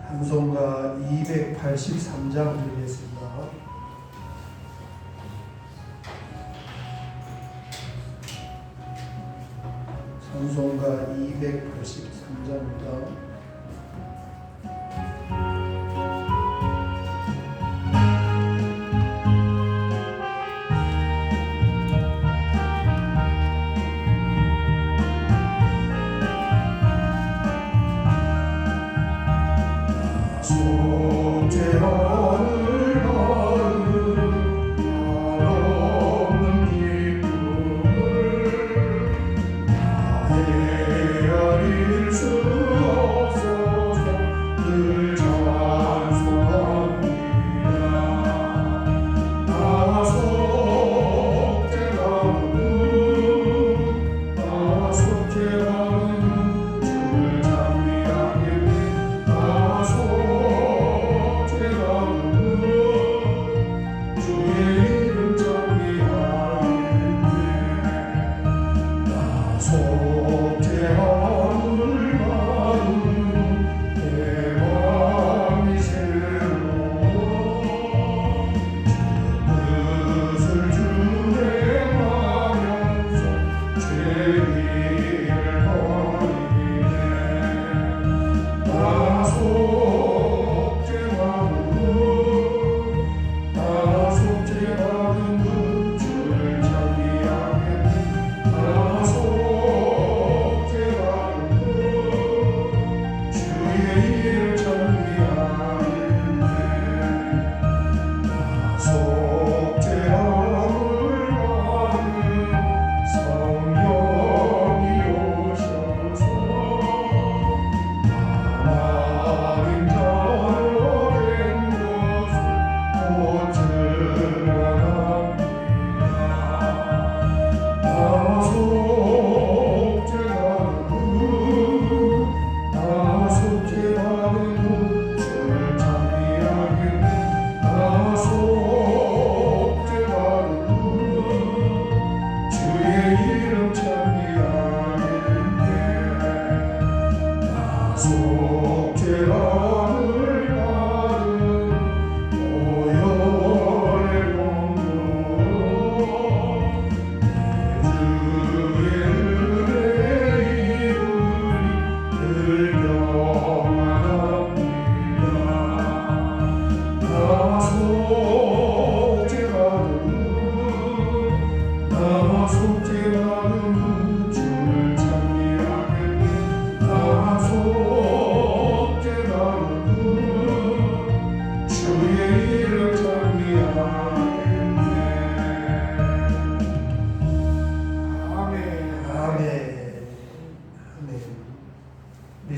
찬송가 283장 드리겠습니다. 찬송가 283장입니다.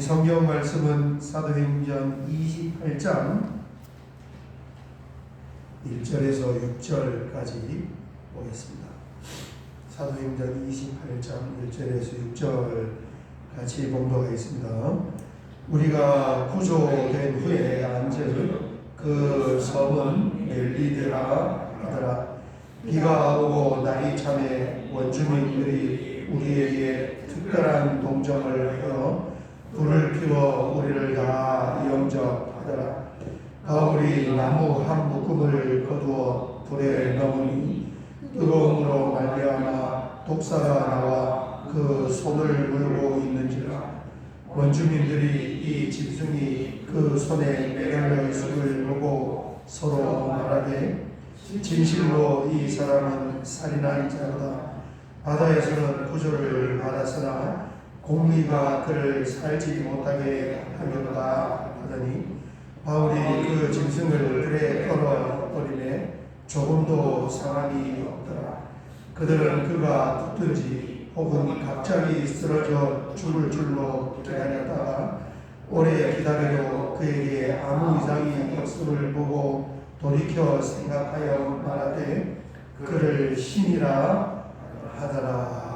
성경 말씀은 사도행전 28장 1절에서 6절까지 보겠습니다. 사도행전 28장 1절에서 6절 같이 봉독하겠습니다. 우리가 구조된 후에 앉은 그 섬은 멜리데라 하더라. 비가 오고 날이 참에 원주민들이 우리에게 특별한 동정을 하여 불을 피워 우리를 다 영접하더라. 바울이 나무 한 묶음을 거두어 불에 넣으니 뜨거움으로 말미암아 독사가 나와 그 손을 물고 있는지라. 원주민들이 이 짐승이 그 손에 매달려 있음을 보고 서로 말하되 진실로 이 사람은 살인한 자로다. 바다에서는 구조를 받았으나 공리가 그를 살지 못하게 하려다 하더니 바울이 그 짐승을 불에 떨어버리매 조금도 상함이 없더라. 그들은 그가 붙든지 혹은 갑자기 쓰러져 죽을 줄로 기다렸다가 오래 기다려도 그에게 아무 이상이 없음을 보고 돌이켜 생각하여 말하되 그를 신이라 하더라.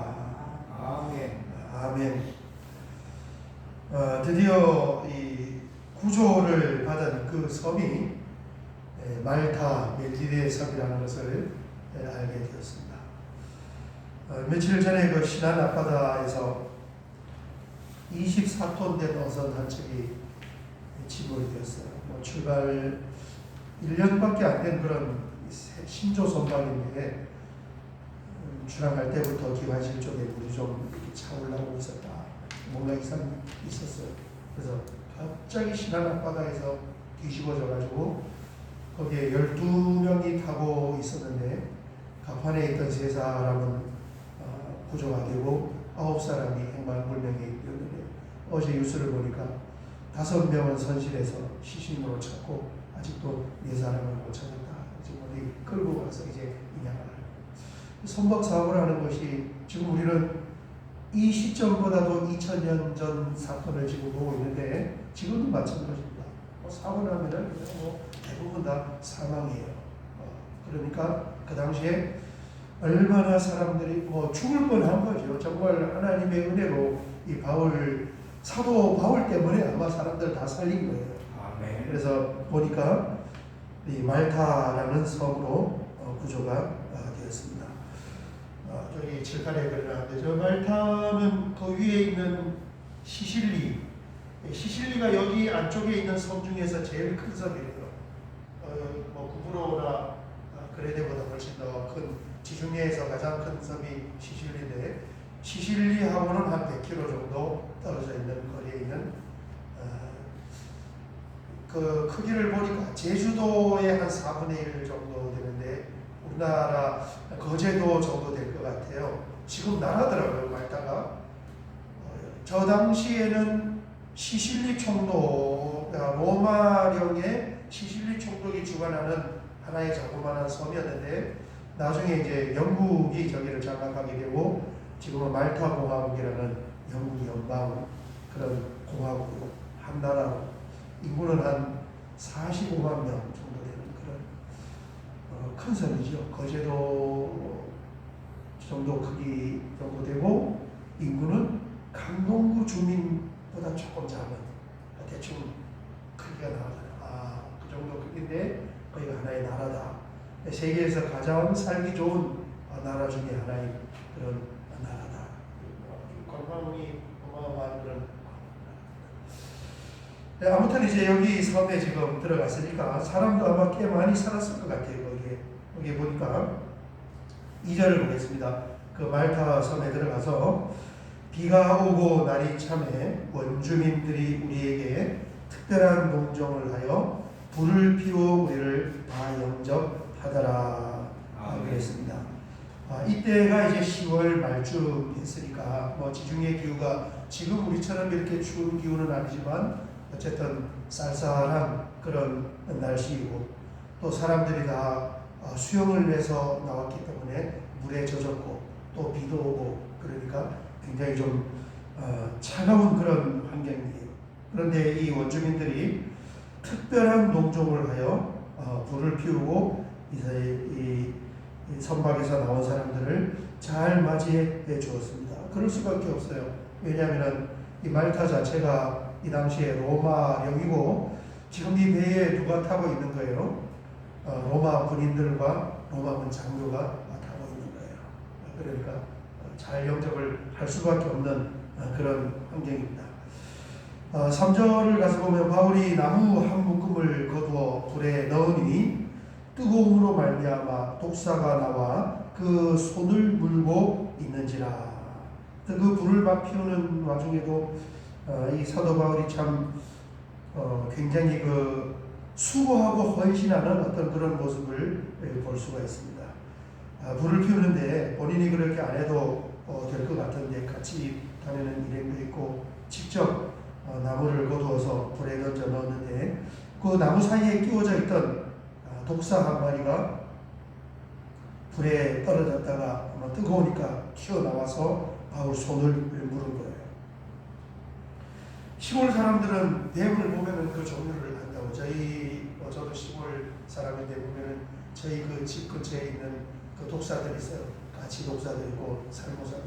아멘. 드디어 이 구조를 받은 그 섬이 말타 멜리데 섬이라는 것을 알게 되었습니다. 며칠 전에 그 신안 앞바다에서 24톤 된 어선 한 척이 침몰이 되었습니다. 출발 1년밖에 안 된 그런 신조 선박인데 출항할 때부터 기관실 쪽에 물이 좀 이렇게 차올라오고 있었다. 뭔가 이상이 있었어요. 그래서 갑자기 신안 앞바다에서 뒤집어져 가지고 거기에 12명이 타고 있었는데 갑판에 있던 3사람은 구조가 되고 9사람이 행방불명이었는데 어제 뉴스를 보니까 5명은 선실에서 시신으로 찾고 아직도 4사람을 못 찾았다. 지금 어디 끌고 가서 이제 인양을 하고 선박 사고를 하는 것이 지금 우리는 이 시점보다도 2000년 전 사건을 지금 보고 있는데 지금도 마찬가지입니다. 사고 나면은 대부분 다 사망이에요. 그러니까 그 당시에 얼마나 사람들이 죽을 뻔한 거죠. 정말 하나님의 은혜로 이 사도 바울 때문에 아마 사람들 다 살린 거예요. 아멘. 그래서 보니까 이 말타라는 섬으로 구조가 되었습니다. 저기 칠판에 그려놨는데 저 말타는 그 위에 있는 시실리가 여기 안쪽에 있는 섬 중에서 제일 큰 섬이에요. 구브로나 그레데보다 훨씬 더 큰 지중해에서 가장 큰 섬이 시실리인데 시실리하고는 한 100km 정도 떨어져 있는 거리에 있는 그 크기를 보니까 제주도의 한 4분의 1 정도 되는데 우리나라 거제도 정도 될 것 같아요. 지금 나라더라고요, 말타가. 저 당시에는 시실리 총독, 로마령의 시실리 총독이 주관하는 하나의 자그마한 섬이었는데 나중에 이제 영국이 저기를 장악하게 되고 지금은 말타 공화국이라는 영국 연방 그런 공화국으로 한 나라로 인구는 한 45만 명 정도 되는 그런 큰 섬이죠. 거제도 정도 크기 정도 되고 인구는 강동구 주민보다 조금 작은 대충 크기가 나오잖아요. 그 정도 크기인데 거기가 하나의 나라다. 세계에서 가장 살기 좋은 나라 중에 하나인 그런 나라다. 관광이 어마어마한 그런. 아무튼 이제 여기 섬에 지금 들어갔으니까 사람도 아마 꽤 많이 살았을 것 같아요. 거기에 보니까 2절을 보겠습니다. 그 말타 섬에 들어가서 비가 오고 날이 참에 원주민들이 우리에게 특별한 농정을 하여 불을 피워 우리를 다 영접하더라 그랬습니다. 이때가 이제 10월 말쯤 됐으니까 지중해 기후가 지금 우리처럼 이렇게 추운 기후는 아니지만 어쨌든 쌀쌀한 그런 날씨이고 또 사람들이 다 수영을 위해서 나왔기 때문에 물에 젖었고 또 비도 오고 그러니까 굉장히 좀 차가운 그런 환경이에요. 그런데 이 원주민들이 특별한 농종을 하여 불을 피우고 이 선박에서 나온 사람들을 잘 맞이해 주었습니다. 그럴 수밖에 없어요. 왜냐하면 이 말타 자체가 이 당시에 로마령이고 지금 이 배에 누가 타고 있는 거예요? 로마 군인들과 로마군 장교가 타고 있는 거예요. 그러니까 잘 영접을 할 수밖에 없는 그런 환경입니다. 3절을 가서 보면 바울이 나무 한 묶음을 거두어 불에 넣으니 뜨거움으로 말미암아 독사가 나와 그 손을 물고 있는지라. 그 불을 막 피우는 와중에도 이 사도 바울이 참 굉장히 그 수고하고 헌신하는 어떤 그런 모습을 볼 수가 있습니다. 불을 피우는데 본인이 그렇게 안 해도 될 것 같은데 같이 다니는 일행도 있고 직접 나무를 거두어서 불에 던져 넣었는데 그 나무 사이에 끼워져 있던 독사 한 마리가 불에 떨어졌다가 뜨거우니까 튀어나와서 바울 손을 물은 거예요. 시골 사람들은 대부분 보면은 그 종류를 안다고. 저도 시골 사람인데 보면은 저희 그 집 근처에 있는 그 독사들이 있어요. 가치 독사도 있고 살모사도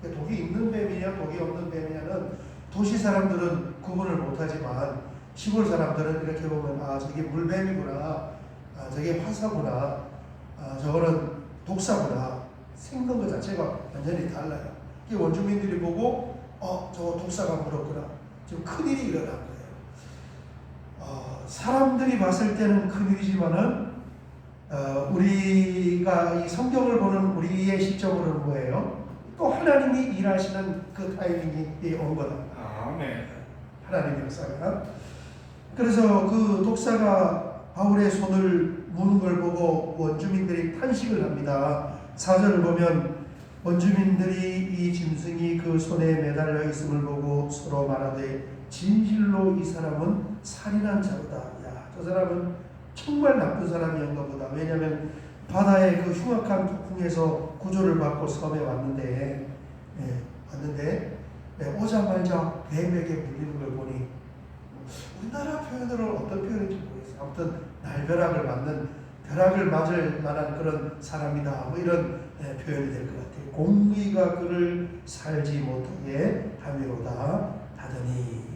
있고. 독이 있는 뱀이냐 독이 없는 뱀이냐는 도시 사람들은 구분을 못하지만 시골 사람들은 이렇게 보면 저게 물뱀이구나, 저게 화사구나, 저거는 독사구나. 생긴 것 자체가 완전히 달라요. 이 원주민들이 보고 저거 독사가 물었구나. 지금 큰일이 일어난 거예요. 사람들이 봤을 때는 큰일이지만은 우리가 이 성경을 보는 우리의 시점으로는 뭐예요? 또 하나님이 일하시는 그 타이밍이 온 거다. 아멘. 하나님 역사가. 그래서 그 독사가 바울의 손을 무는 걸 보고 원주민들이 탄식을 합니다. 4절을 보면 원주민들이 이 짐승이 그 손에 매달려 있음을 보고 서로 말하되 진실로 이 사람은 살인한 자로다. 야, 저 사람은 정말 나쁜 사람이었나 보다. 왜냐하면 바다의 그 흉악한 폭풍에서 구조를 받고 섬에 왔는데 오자마자 뱀에게 물리는 걸 보니 우리나라 표현으로 어떤 표현인지 모르겠어요. 아무튼 날벼락을 맞는 벼락을 맞을 만한 그런 사람이다. 뭐 이런 표현이 될 것 같아요. 공의가 그를 살지 못하게 함이로다 하더니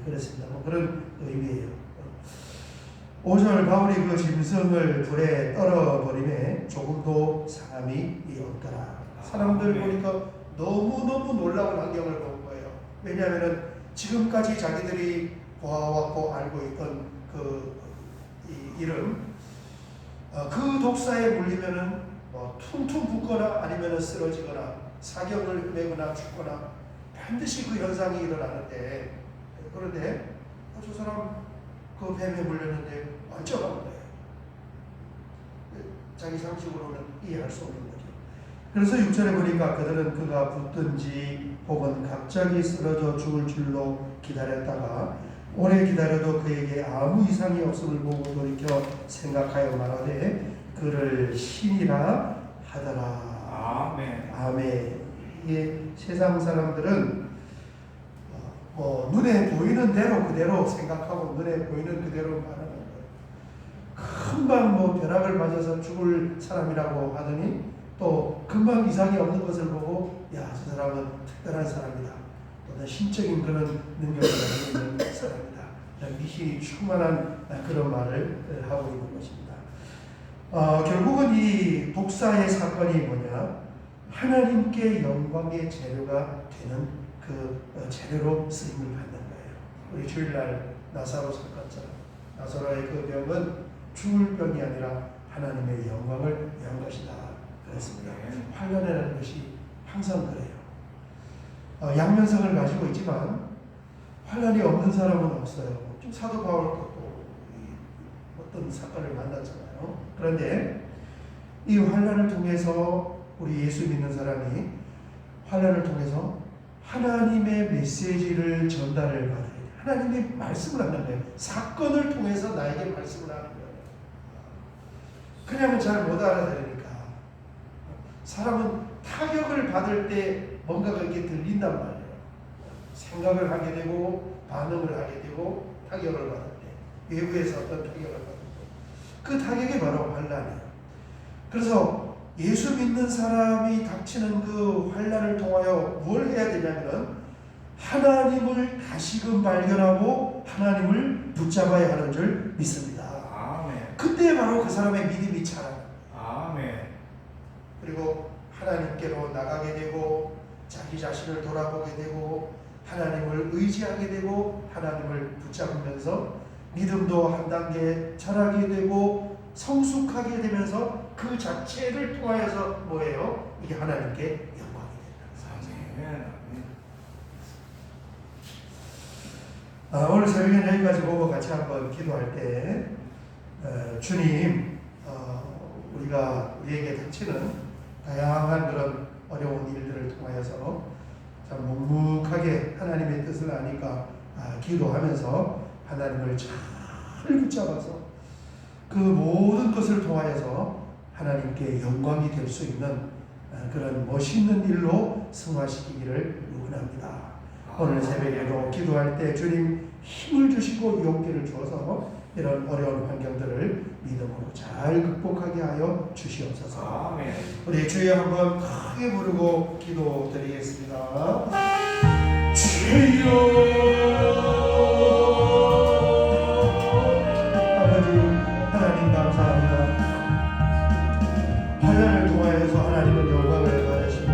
그렇습니다. 뭐 그런 의미예요. 5절 바울이 그 짐승을 불에 떨어버림에 조금도 상함이 없더라. 사람들 보니까 너무너무 놀라운 환경을 본 거예요. 왜냐하면 지금까지 자기들이 보아왔고 알고 있던 그 이름, 그 독사에 물리면은 퉁퉁 붓거나 아니면은 쓰러지거나 사경을 내거나 죽거나 반드시 그 현상이 일어나는데, 그런데 저 사람 그 뱀에 물렸는데 멀쩡한 거예요. 자기 상식으로는 이해할 수 없는 거죠. 그래서 6절에 보니까 그들은 그가 붙든지 혹은 갑자기 쓰러져 죽을 줄로 기다렸다가 오래 기다려도 그에게 아무 이상이 없음을 보고 돌이켜 생각하여 말하되 그를 신이라 하더라. 아멘. 아멘. 이게 세상 사람들은 눈에 보이는 대로 그대로 생각하고 눈에 보이는 그대로 말하는 거예요. 금방 벼락을 맞아서 죽을 사람이라고 하더니 또 금방 이상이 없는 것을 보고 야, 저 사람은 특별한 사람이다. 또는 신적인 그런 능력을 가지고 있는 사람이다. 미신이 충만한 그런 말을 하고 있는 것입니다. 결국은 이 독사의 사건이 뭐냐? 하나님께 영광의 재료가 되는 그 재료로 쓰임을 받는 거예요. 우리 주일날 나사로 사건처럼 나사로의 그 병은 죽을 병이 아니라 하나님의 영광을 위한 것이다. 그렇습니다. 환난이라는 것이 항상 그래요. 양면성을 가지고 있지만 환난이 없는 사람은 없어요. 좀 사도 바울도 어떤 사건을 만났잖아요. 그런데 이 환난을 통해서 우리 예수 믿는 사람이 환난을 통해서 하나님의 메시지를 전달을 받아야 돼요. 하나님의 말씀을 한다는 거예요. 사건을 통해서 나에게 말씀을 하는 거예요. 그냥은 잘 못 알아들으니까. 사람은 타격을 받을 때 뭔가가 이렇게 들린단 말이에요. 생각을 하게 되고 반응을 하게 되고 타격을 받을 때 외부에서 어떤 타격을 받을 때 그 타격이 바로 환난이에요. 그래서 예수 믿는 사람이 닥치는 그 환난을 통하여 뭘 해야 되냐면 하나님을 다시금 발견하고 하나님을 붙잡아야 하는 줄 믿습니다. 아멘. 그때 바로 그 사람의 믿음이 자라요. 아멘. 그리고 하나님께로 나가게 되고 자기 자신을 돌아보게 되고 하나님을 의지하게 되고 하나님을 붙잡으면서 믿음도 한 단계 자라게 되고 성숙하게 되면서 그 자체를 통하여서 뭐예요? 이게 하나님께 영광이 된다는 거죠. 오늘 새벽에 여기까지 보고 같이 한번 기도할 때 주님, 우리에게 닥치는 다양한 그런 어려운 일들을 통하여서 참 묵묵하게 하나님의 뜻을 아니까 기도하면서 하나님을 잘 붙잡아서 그 모든 것을 통하여서 하나님께 영광이 될 수 있는 그런 멋있는 일로 승화시키기를 원합니다. 오늘 새벽에도 기도할 때 주님 힘을 주시고 용기를 주어서 이런 어려운 환경들을 믿음으로 잘 극복하게 하여 주시옵소서. 아멘. 우리 주여 한번 크게 부르고 기도드리겠습니다. 주여. 하나님 감사합니다. 환난을 통하여서 하나님은 영광을 받으시고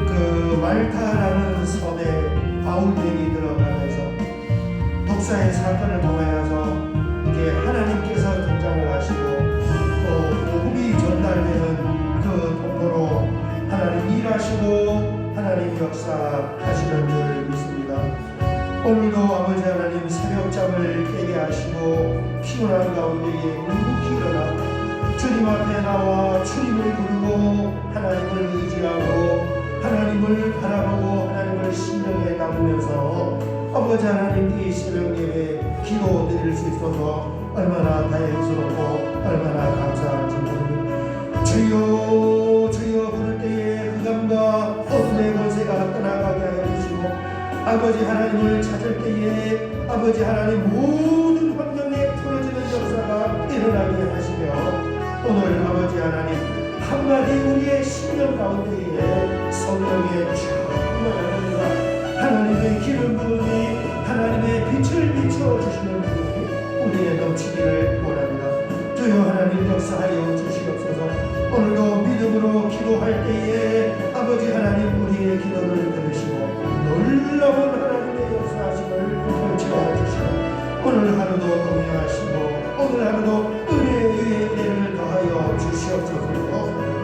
그 말타라는 섬에 바울들이 들어가면서 독사의 이번에 사건을 통하여서 이제 하나님께서 등장을 하시고 또 복음이 전달되는 그 통로로 하나님 일하시고 하나님 역사하시는 줄 믿습니다. 오늘도 아버지 하나님 새벽잠을 깨게 하시고 피곤한 가운데에 묵묵히 일어나 주님 앞에 나와 주님을 부르고 하나님을 의지하고 하나님을 바라보고 하나님을 심령에 담으면서 아버지 하나님 이 새벽 예배 기도 드릴 수 있어서 얼마나 다행스럽고 얼마나 감사한지 모릅니다. 주여 주여 부를 때에 흑암과 어둠의 권세가 떠나가게 하여 주시고 아버지 하나님을 찾을 때에 아버지 하나님 모든 환경에 풀어지는 역사가 일어나게 하시며 오늘 아버지 하나님 한마디 우리의 심령 가운데에 성령의 충만함과 하나님의 기름 부음이 하나님의 빛을 비춰주시는 분이 우리의 넘치기를 원합니다. 주여 하나님 역사하여 주시옵소서. 오늘도 믿음으로 기도할 때에 아버지 하나님 우리의 기도를 들으시고 놀라운 하나님의 역사하심을 펼쳐 주시고 오늘 하루도 동행하시고 오늘 하루도 은혜의 은혜를 더하여 주시옵소서.